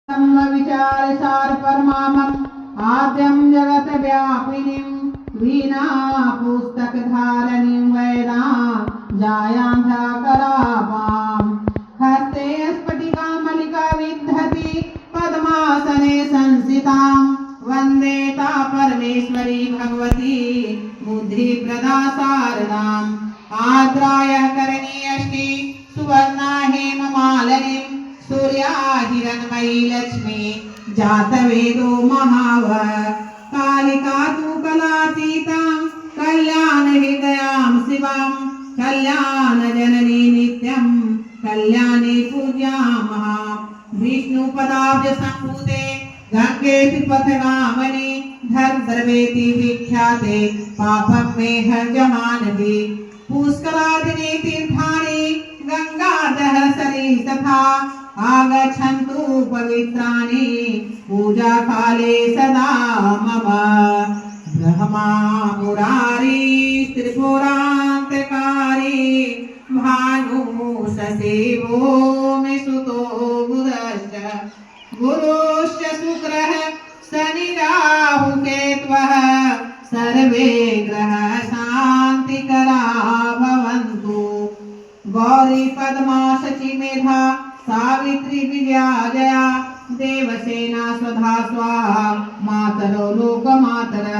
विचार सार परमामम् आद्यं जगत व्यापिनीं वीणा पुस्तक धारणीं वेदा जायान्धा करापाम् हस्ते स्फटिका मलिका विद्धति पद्मासने संसितां वन्दे ता परमेश्वरी भगवती बुद्धिप्रदा शारदाम् आद्राय करणीयष्टि सुवर्णा हेममालिनीं सूर्या हिरण्मयी लक्ष्मी जातवेदो महावः कालिका तु कलातीतां कल्याण हृदयां शिवां कल्याण जननी नित्यं कल्याणी पूज्यामः विष्णुपदाब्ज संभूते गंगेति पथगामिनी धर्मद्रवेति विख्याते पापं मेह जहानवी पुष्करादिनी तीर्थानि गंगादः सरी तथा आगच्छन्तु पवित्राणि पूजा काले सदा मम ब्रह्मा मुरारी त्रिपुरान्तकारी भानु ससेवो मे सुतो बुधश्च गुरुश्च शुक्रः शनि राहु केतवः सर्वे ग्रहाः शान्तिकरा भवन्तु गौरी पद्मा शची मेधा सावित्री विजया जया देवसेना स्वधा स्वाहा मातरो लोकमातरः